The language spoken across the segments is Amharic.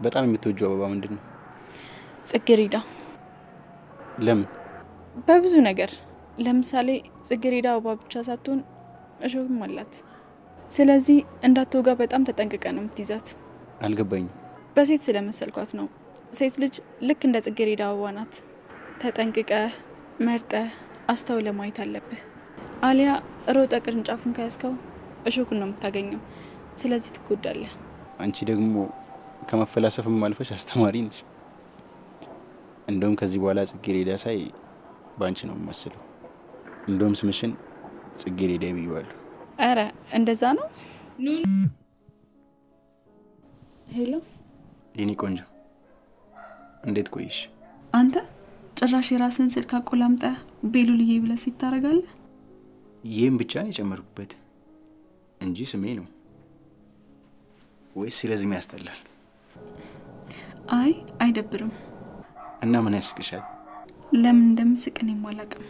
በጣም የምትወጂው አበባ ምንድነው? ጽጌረዳ። ለምን? በብዙ ነገር ለምሳሌ ጽጌረዳ አበባ ብቻ ሳትሆን እሾህም አላት። ስለዚህ እንዳትወጋ በጣም ተጠንቅቀህ ነው የምትይዛት። አልገባኝም። በሴት ስለመሰልኳት ነው። ሴት ልጅ ልክ እንደ ጽጌረዳ አበባ ናት። ተጠንቅቀህ መርጠህ አስተውለህ ማየት አለብህ። አሊያ ሮጠ ቅርንጫፉን ከያዝከው እሾኩን ነው የምታገኘው። ስለዚህ ትጎዳለህ። አንቺ ደግሞ ከመፈላሰፍም አልፈሽ አስተማሪ ነሽ። እንደውም ከዚህ በኋላ ጽጌረዳ ሳይ ባንቺ ነው የምመስለው። እንደውም ስምሽን ጽጌረዳ ብዬዋለሁ። አረ እንደዛ ነው። ሄሎ የኔ ቆንጆ እንዴት ቆይሽ? አንተ ጭራሽ የራስን ስልክ አቆላምጠህ ቤሉልዬ ብለህ ሲታረጋለህ? ይሄን ብቻ ነው የጨመርኩበት እንጂ ስሜ ነው። ወይስ ስለዚህ ያስጠላል? አይ አይደብርም። እና ምን ያስቅሻል? ለምን እንደምስቅ እኔም አላውቅም።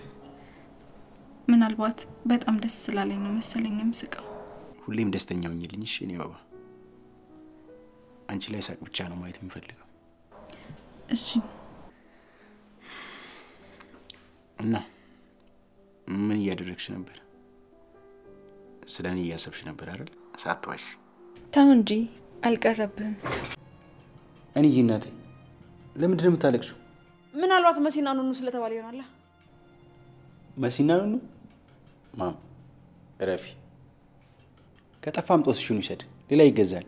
ምናልባት በጣም ደስ ስላለኝ ነው መሰለኝ የምስቀው። ሁሌም ደስተኛ ሆኝልኝ እሺ የኔ ባባ። አንቺ ላይ ሳቅ ብቻ ነው ማየት የምፈልገው። እሺ። እና ምን እያደረግሽ ነበር? ስለኔ እያሰብሽ ነበር አይደል? ሳትዋሽ። ተው እንጂ አልቀረብህም። እኔ እናቴ ለምንድን ነው የምታለቅሽው? ምናልባት መሲና ኑኑ ስለተባለ ይሆናል። መሲና ኑኑ? ማም ረፊ ከጠፋም ጦስሽን ይሰድ፣ ሌላ ይገዛል።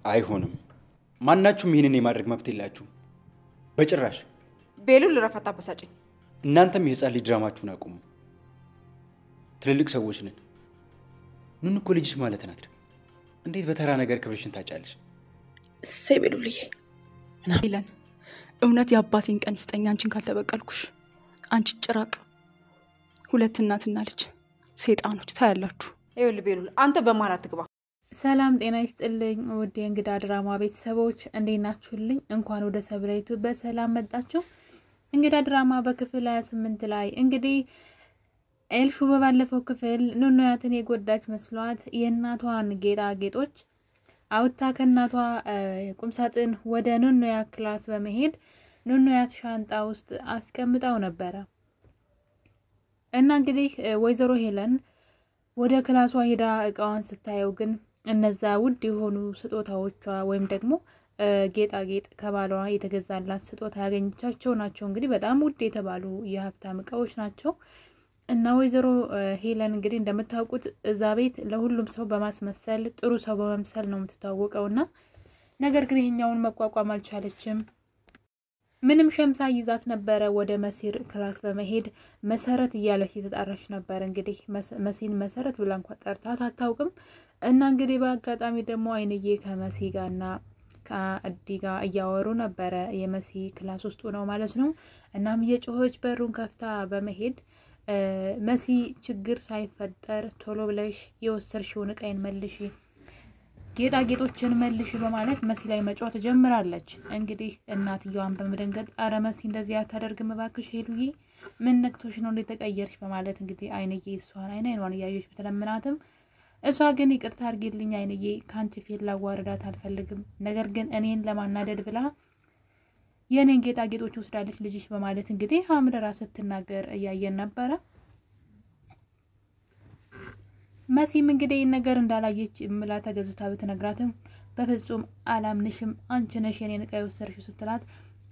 አይሆንም። ማናችሁም ይሄንን የማድረግ መብት የላችሁ በጭራሽ። ቤሉል ረፈታ በሳጭኝ። እናንተም የህፃን ልጅ ድራማችሁን አቁሙ። ትልልቅ ሰዎች ነን። ኑኑ እኮ ልጅሽ ማለት ናት። እንዴት በተራ ነገር ክብርሽን ታጫለሽ? እሰይ ቤሉልዬ እና ይለን እውነት የአባቴን ቀን ይስጠኝ አንቺን ካልተበቀልኩሽ። አንቺ ጭራቅ። ሁለት እናትና ልጅ ሰይጣኖች ታያላችሁ። ይኸውልህ ቤሉል አንተ በማራ ትግባ። ሰላም ጤና ይስጥልኝ ውድ የእንግዳ ድራማ ቤተሰቦች እንዴት ናችሁልኝ? እንኳን ወደ ሰብለይቱ በሰላም መጣችሁ። እንግዳ ድራማ በክፍል 28 ላይ እንግዲህ ኤልሹ በባለፈው ክፍል ኑኑያትን የጎዳች መስሏት የእናቷን ጌጣጌጦች አውጥታ ከእናቷ ቁምሳጥን ወደ ኑኑያ ክላስ በመሄድ ኑኑያት ሻንጣ ውስጥ አስቀምጣው ነበረ እና እንግዲህ ወይዘሮ ሄለን ወደ ክላሷ ሄዳ እቃዋን ስታየው ግን እነዛ ውድ የሆኑ ስጦታዎቿ ወይም ደግሞ ጌጣጌጥ ከባሏ የተገዛላት ስጦታ ያገኘቻቸው ናቸው። እንግዲህ በጣም ውድ የተባሉ የሀብታም እቃዎች ናቸው። እና ወይዘሮ ሄለን እንግዲህ እንደምታውቁት እዛ ቤት ለሁሉም ሰው በማስመሰል ጥሩ ሰው በመምሰል ነው የምትታወቀውና ነገር ግን ይሄኛውን መቋቋም አልቻለችም። ምንም ሸምሳ ይዛት ነበረ ወደ መሲር ክላስ በመሄድ መሰረት እያለች የተጣራች ነበር። እንግዲህ መሲን መሰረት ብላ እንኳን ጠርታት አታውቅም። እና እንግዲህ በአጋጣሚ ደግሞ አይንዬ ከመሲ ጋርና ከአዲ ጋር እያወሩ ነበረ። የመሲ ክላስ ውስጥ ነው ማለት ነው። እናም የጮሆች በሩን ከፍታ በመሄድ መሲ ችግር ሳይፈጠር ቶሎ ብለሽ የወሰድሽውን እቃዬን መልሺ፣ ጌጣጌጦችን መልሺ በማለት መሲ ላይ መጫወት ጀምራለች። እንግዲህ እናትየዋን በመደንገጥ አረ መሲ እንደዚህ አታደርግም እባክሽ ሄሉዬ ምን ነክቶሽ ነው እንደተቀየርሽ በማለት እንግዲህ አይንዬ እሷን አይኗን እያየች ብትለምናትም እሷ ግን ይቅርታ አድርጊልኝ አይንዬ ካንቺ ፊት ላዋርዳት አልፈልግም፣ ነገር ግን እኔን ለማናደድ ብላ የኔን ጌጣጌጦች ወስዳለች ልጅሽ በማለት እንግዲህ አምረራ ስትናገር እያየን ነበረ። መሲም እንግዲህ ነገር እንዳላየች ምላ ተገዝታ ብትነግራትም በፍጹም አላምንሽም አንቺ ነሽ የኔን እቃ የወሰድሽው ስትላት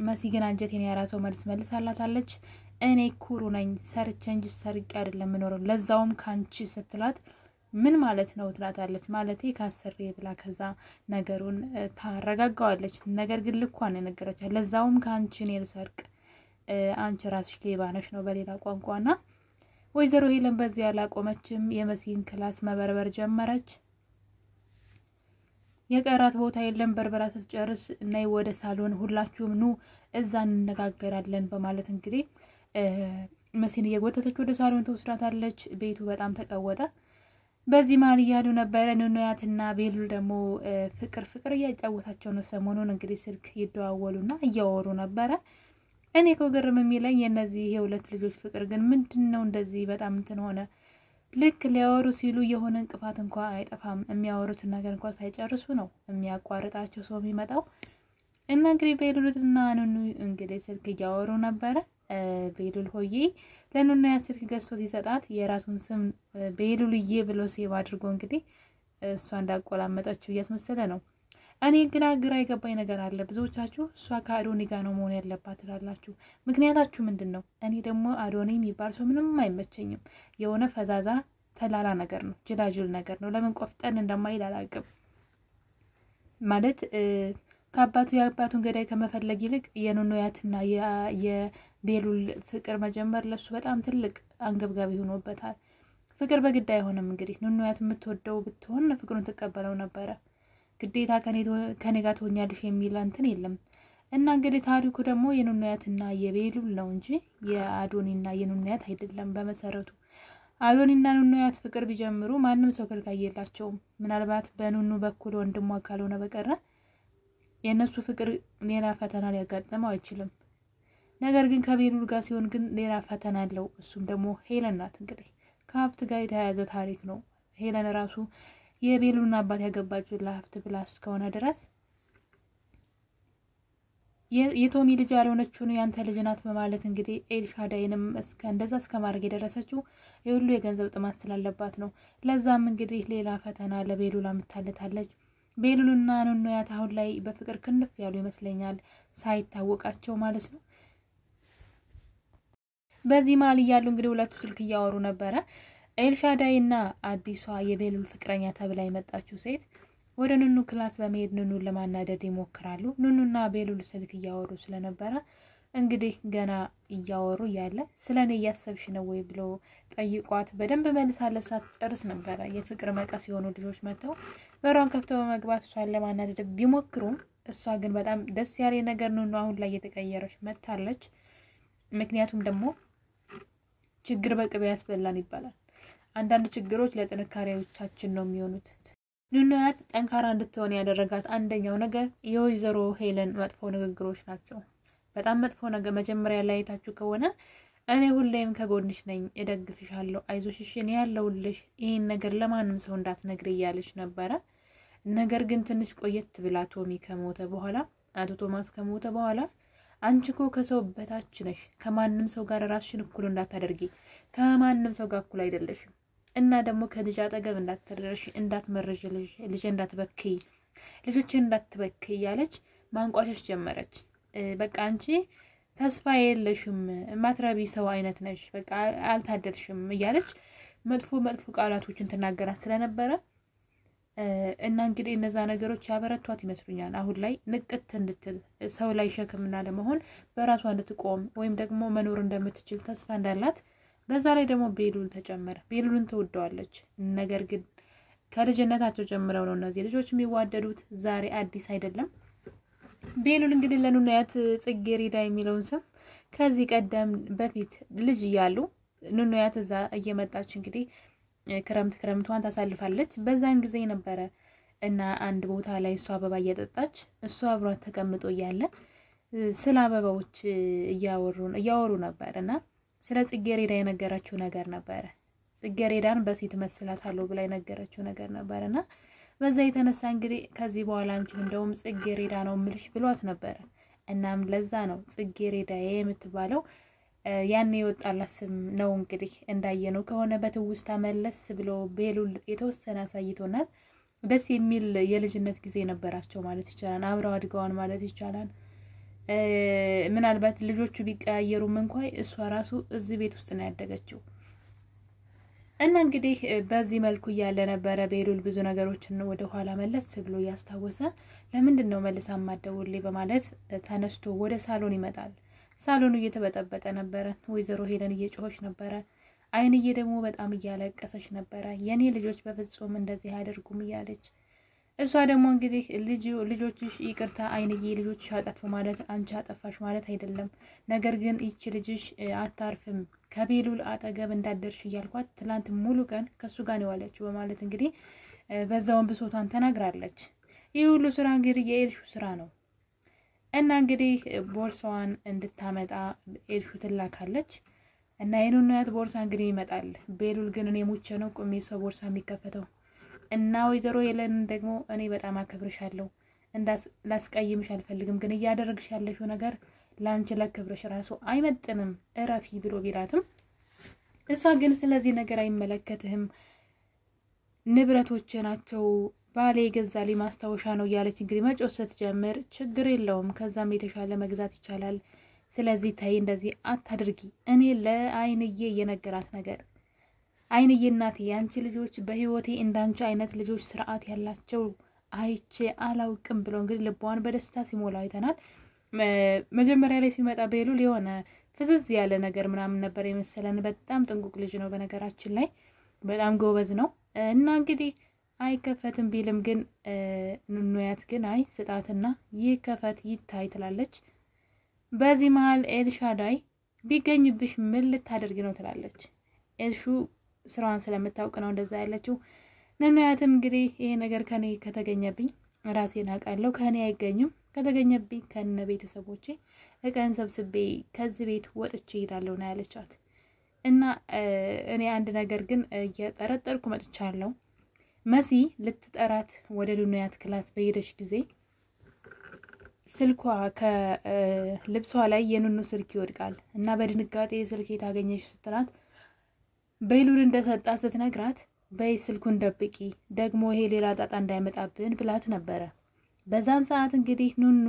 መሲ ግን አንጀቴን ያራሰው መልስ አላታለች። እኔ ኩሩ ነኝ ሰርቼ እንጂ ሰርቄ አይደለም ምኖረው ለዛውም ካንቺ ስትላት ምን ማለት ነው ትላታለች። ማለቴ ካሰሬ ብላ ከዛ ነገሩን ታረጋጋዋለች። ነገር ግን ልኳን የነገረቻት ለዛውም ካንቺ ነው ልሰርቅ አንቺ ራስሽ ሌባ ነሽ ነው በሌላ ቋንቋና ወይዘሮ ሄለን በዚህ ያላቆመችም የመሲን ክላስ መበርበር ጀመረች። የቀራት ቦታ የለም በርበራ ስትጨርስ ነይ ወደ ሳሎን ሁላችሁም ኑ እዛ እንነጋገራለን በማለት እንግዲህ መሲን እየጎተተች ወደ ሳሎን ተወስዳታለች። ቤቱ በጣም ተቀወጠ። በዚህ መሀል እያሉ ነበረ ኑኑያትና ቤሉል ደግሞ ፍቅር እያጫወታቸው ነው። ሰሞኑን እንግዲህ ስልክ ይደዋወሉና እያወሩ ነበረ። እኔ እኮ ግርም የሚለኝ የነዚህ የሁለት ልጆች ፍቅር ግን ምንድነው እንደዚህ በጣም እንትን ሆነ? ልክ ሊያወሩ ሲሉ የሆነ እንቅፋት እንኳን አይጠፋም። የሚያወሩትን ነገር እንኳን ሳይጨርሱ ነው የሚያቋርጣቸው ሰው የሚመጣው። እና እንግዲህ ቤሉልና ኑኑ እንግዲህ ስልክ እያወሩ ነበረ። ቤሉል ሆዬ ለኑኑያት ስልክ ገዝቶ ሲሰጣት የራሱን ስም ቤሉልዬ ብሎ ሴቭ አድርጎ እንግዲህ እሷ እንዳቆላመጠችው እያስመሰለ ነው። እኔ ግራ የገባኝ ነገር አለ። ብዙዎቻችሁ እሷ ከአዶኒ ጋር ነው መሆን ያለባት ትላላችሁ። ምክንያታችሁ ምንድን ነው? እኔ ደግሞ አዶኒ የሚባል ሰው ምንም አይመቸኝም። የሆነ ፈዛዛ ተላላ ነገር ነው፣ ጅላጅል ነገር ነው። ለምን ቆፍጠን እንደማይል አላውቅም። ማለት ከአባቱ የአባቱን ገዳይ ከመፈለግ ይልቅ የኑኑያትና የቤሉል ፍቅር መጀመር ለሱ በጣም ትልቅ አንገብጋቢ ሆኖበታል። ፍቅር በግድ አይሆንም። እንግዲህ ኑኑያት የምትወደው ብትሆን ፍቅሩን ትቀበለው ነበረ። ግዴታ ከኔ ጋር ትሆኛለሽ የሚል እንትን የለም። እና እንግዲህ ታሪኩ ደግሞ የኑኑያትና የቤሉል ነው እንጂ የአዶኒና የኑኑያት አይደለም። በመሰረቱ አዶኒና ኑኑያት ፍቅር ቢጀምሩ ማንም ሰው ከልካይ የላቸውም። ምናልባት በኑኑ በኩል ወንድሟ ካልሆነ በቀረ የነሱ ፍቅር ሌላ ፈተና ሊያጋጥመው አይችልም። ነገር ግን ከቤሉል ጋር ሲሆን ግን ሌላ ፈተና አለው። እሱም ደግሞ ሄለን ናት። እንግዲህ ከሀብት ጋር የተያያዘ ታሪክ ነው። ሄለን ራሱ የቤሉልና አባት ያገባችው ለሀብት ብላ እስከሆነ ድረስ የቶሚ ልጅ ያልሆነችውን ያንተ ልጅ ናት በማለት እንግዲህ ኤልሻዳይንም እንደዛ እስከ ማድረግ የደረሰችው የሁሉ የገንዘብ ጥማት ስላለባት ነው። ለዛም እንግዲህ ሌላ ፈተና ለቤሉል አምጥታለታለች። ቤሉልና ኑኑያት አሁን ላይ በፍቅር ክንፍ ያሉ ይመስለኛል፣ ሳይታወቃቸው ማለት ነው። በዚህ መሀል እያሉ እንግዲህ ሁለቱ ስልክ እያወሩ ነበረ። ኤልሻዳይና አዲሷ የቤሉል ፍቅረኛ ተብላ የመጣችው ሴት ወደ ኑኑ ክላስ በመሄድ ኑኑን ለማናደድ ይሞክራሉ። ኑኑና ቤሉል ስልክ እያወሩ ስለነበረ እንግዲህ ገና እያወሩ ያለ ስለኔ እያሰብሽ ነው ወይ ብሎ ጠይቋት በደንብ መልሳለት ሳትጨርስ ነበረ የፍቅር መቀስ የሆኑ ልጆች መጥተው በሯን ከፍተው በመግባት እሷን ለማናደድ ቢሞክሩም እሷ ግን በጣም ደስ ያለ ነገር ኑኑ አሁን ላይ እየተቀየረች መጥታለች። ምክንያቱም ደግሞ ችግር በቅቤ ያስበላን ይባላል። አንዳንድ ችግሮች ለጥንካሬዎቻችን ነው የሚሆኑት። ኑኑያት ጠንካራ እንድትሆን ያደረጋት አንደኛው ነገር የወይዘሮ ሄለን መጥፎ ንግግሮች ናቸው። በጣም መጥፎ ነገር መጀመሪያ ላይ ታችሁ ከሆነ እኔ ሁሌም ከጎንሽ ነኝ፣ እደግፍሻለሁ፣ አይዞሽ፣ እኔ ያለሁልሽ፣ ይሄን ነገር ለማንም ሰው እንዳትነግሪ እያለች ነበረ። ነገር ግን ትንሽ ቆየት ብላ ቶሚ ከሞተ በኋላ አቶ ቶማስ ከሞተ በኋላ አንቺ እኮ ከሰው በታች ነሽ፣ ከማንም ሰው ጋር ራስሽን እኩል እንዳታደርጊ፣ ከማንም ሰው ጋር እኩል አይደለሽም እና ደግሞ ከልጅ አጠገብ እንዳትደርሺ፣ እንዳትመረዥ፣ ልጅ እንዳትበክይ፣ ልጆችን እንዳትበክይ እያለች ማንቋሸሽ ጀመረች። በቃ አንቺ ተስፋ የለሽም፣ ማትረቢ ሰው አይነት ነሽ፣ በቃ አልታደልሽም እያለች መጥፎ ቃላቶችን ትናገራት ስለነበረ እና እንግዲህ እነዛ ነገሮች ያበረቷት ይመስሉኛል። አሁን ላይ ንቅት እንድትል ሰው ላይ ሸክምና ለመሆን በራሷ እንድትቆም ወይም ደግሞ መኖር እንደምትችል ተስፋ እንዳላት። በዛ ላይ ደግሞ ቤሉል ተጨመረ። ቤሉልን ትወደዋለች። ነገር ግን ከልጅነታቸው ጀምረው ነው እነዚህ ልጆች የሚዋደዱት። ዛሬ አዲስ አይደለም። ቤሉል እንግዲህ ለኑኑያት ጽጌሬዳ የሚለውን ስም ከዚህ ቀደም በፊት ልጅ እያሉ ኑኑያት እዛ እየመጣች እንግዲህ ክረምቷን ታሳልፋለች። በዛን ጊዜ ነበረ እና አንድ ቦታ ላይ እሷ አበባ እየጠጣች እሷ አብሯት ተቀምጦ እያለ ስለ አበባዎች እያወሩ ነበር እና ስለ ጽጌሬዳ የነገረችው ነገር ነበረ። ጽጌሬዳን በሴት መስላታለሁ ብላ የነገረችው ነገር ነበርና በዛ የተነሳ እንግዲህ ከዚህ በኋላ አንቺ እንደውም ጽጌሬዳ ነው ምልሽ ብሏት ነበረ። እናም ለዛ ነው ጽጌሬዳ የምትባለው ያኔ የወጣላት ስም ነው። እንግዲህ እንዳየነው ከሆነ በትውስታ መለስ ብሎ ቤሉል የተወሰነ አሳይቶናል። ደስ የሚል የልጅነት ጊዜ ነበራቸው ማለት ይቻላል። አብረው አድገዋን ማለት ይቻላል። ምናልባት ልጆቹ ቢቀያየሩም እንኳን እሷ ራሱ እዚህ ቤት ውስጥ ነው ያደገችው። እና እንግዲህ በዚህ መልኩ እያለ ነበረ ቤሉል ብዙ ነገሮችን ወደ ኋላ መለስ ብሎ ያስታወሰ። ለምንድን ነው መልሳ ማደውልኝ በማለት ተነስቶ ወደ ሳሎን ይመጣል። ሳሎኑ እየተበጠበጠ ነበረ። ወይዘሮ ሄለን እየጮኸች ነበረ። አይንዬ ደግሞ በጣም እያለቀሰች ነበረ። የኔ ልጆች በፍጹም እንደዚህ አያደርጉም እያለች እሷ ደግሞ እንግዲህ ልጆችሽ ይቅርታ አይንዬ ልጆችሽ አጠፉ ማለት አንቺ አጠፋሽ ማለት አይደለም። ነገር ግን ይቺ ልጅሽ አታርፍም ከቤሉል አጠገብ እንዳደርሽ እያልኳት ትላንት ሙሉ ቀን ከሱ ጋር ነው ያለችው በማለት እንግዲህ በዛውን ብሶቷን ተናግራለች። ይህ ሁሉ ስራ እንግዲህ የኤልሹ ስራ ነው እና እንግዲህ ቦርሳዋን እንድታመጣ ኤልሹ ትላካለች። እና የኑኑያት ቦርሳ እንግዲህ ይመጣል። ቤሉል ግን እኔ ሙቼ ነው ቁሜ ሰው ቦርሳ የሚከፈተው እና ወይዘሮ ሄለን ደግሞ እኔ በጣም አከብርሻለሁ ላስቀይምሽ አልፈልግም፣ ግን እያደረግሽ ያለሽው ነገር ላንቺ ለክብርሽ ራሱ አይመጥንም እረፊ ብሎ ቢላትም እሷ ግን ስለዚህ ነገር አይመለከትህም፣ ንብረቶች ናቸው ባሌ ገዛልኝ ማስታወሻ ነው እያለች እንግዲህ መጮህ ስትጀምር ችግር የለውም ከዛም የተሻለ መግዛት ይቻላል፣ ስለዚህ ታይ እንደዚህ አታድርጊ። እኔ ለአይንዬ የነገራት ነገር አይንዬ እናቴ ያንቺ ልጆች በህይወቴ እንዳንቺ አይነት ልጆች ስርዓት ያላቸው አይቼ አላውቅም ብሎ እንግዲህ ልቧን በደስታ ሲሞላ አይተናል። መጀመሪያ ላይ ሲመጣ ቤሉል የሆነ ፍዝዝ ያለ ነገር ምናምን ነበር የመሰለን። በጣም ጥንቁቅ ልጅ ነው በነገራችን ላይ በጣም ጎበዝ ነው። እና እንግዲህ አይከፈትም ቢልም ግን ኑኑያት ግን አይ ስጣትና ይከፈት ይታይ ትላለች። በዚህ መሀል ኤልሻዳይ ቢገኝብሽ ምን ልታደርጊ ነው ትላለች። ኤልሹ ስራዋን ስለምታውቅ ነው እንደዛ ያለችው። ኑኑያትም እንግዲህ ይሄ ነገር ከኔ ከተገኘብኝ ራሴን አውቃለሁ፣ ከኔ አይገኝም፣ ከተገኘብኝ ከነ ቤተሰቦቼ እቀን ሰብስቤ ከዚህ ቤት ወጥቼ እሄዳለሁ ነው ያለቻት። እና እኔ አንድ ነገር ግን እየጠረጠርኩ መጥቻለሁ። መሲ ልትጠራት ወደ ኑኑያት ክላስ በሄደች ጊዜ ስልኳ ከልብሷ ላይ የኑኑ ስልክ ይወድቃል እና በድንጋጤ ስልክ የታገኘች ስትላት ቤሉል እንደሰጣት ስትነግራት በይ ስልኩን ደብቂ ደግሞ ይሄ ሌላ ጣጣ እንዳይመጣብን ብላት ነበረ። በዛን ሰዓት እንግዲህ ኑኑ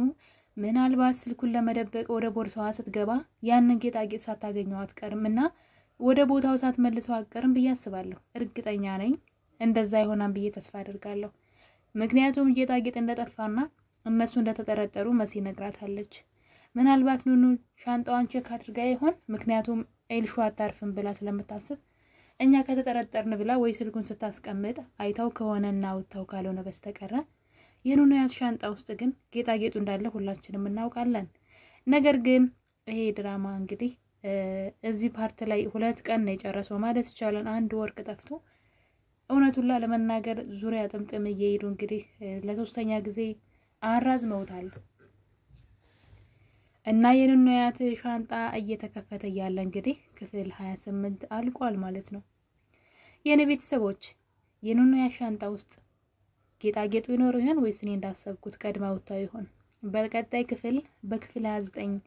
ምናልባት ስልኩን ለመደበቅ ወደ ቦርሳዋ ስትገባ ያንን ጌጣጌጥ ሳታገኘው አትቀርም እና ወደ ቦታው ሳትመልሰው አትቀርም ብዬ አስባለሁ። እርግጠኛ ነኝ እንደዛ ይሆናል ብዬ ተስፋ አድርጋለሁ። ምክንያቱም ጌጣጌጥ እንደጠፋና እነሱ እንደተጠረጠሩ መሲ ነግራታለች። ምናልባት ኑኑ ሻንጣዋን ቼክ አድርጋ ይሆን? ምክንያቱም ኤልሹ አታርፍም ብላ ስለምታስብ እኛ ከተጠረጠርን ብላ ወይ ስልኩን ስታስቀምጥ አይታው ከሆነና ወጣው ካልሆነ በስተቀር የኑኑያት ሻንጣ ውስጥ ግን ጌጣጌጡ እንዳለ ሁላችንም እናውቃለን። ነገር ግን ይሄ ድራማ እንግዲህ እዚህ ፓርት ላይ 2 ቀን ነው የጨረሰው ማለት ይቻላል። አንድ ወርቅ ጠፍቶ እውነቱን ለመናገር ዙሪያ ጥምጥም እየሄዱ እንግዲህ ለሶስተኛ ጊዜ አራዝመውታል። እና የኑኑያት ሻንጣ እየተከፈተ ያለ እንግዲህ ክፍል 28 አልቋል ማለት ነው። የኔ ቤተሰቦች የኑኑያት ሻንጣ ውስጥ ጌጣጌጡ ይኖር ይሆን ወይስ እኔ እንዳሰብኩት ቀድማ ወጣው ይሆን? በቀጣይ ክፍል በክፍል 29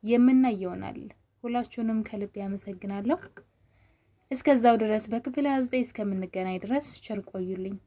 የምናየው ይሆናል። ሁላችሁንም ከልብ ያመሰግናለሁ። እስከዛው ድረስ በክፍል 29 እስከምንገናኝ ድረስ ቸር ቆዩልኝ።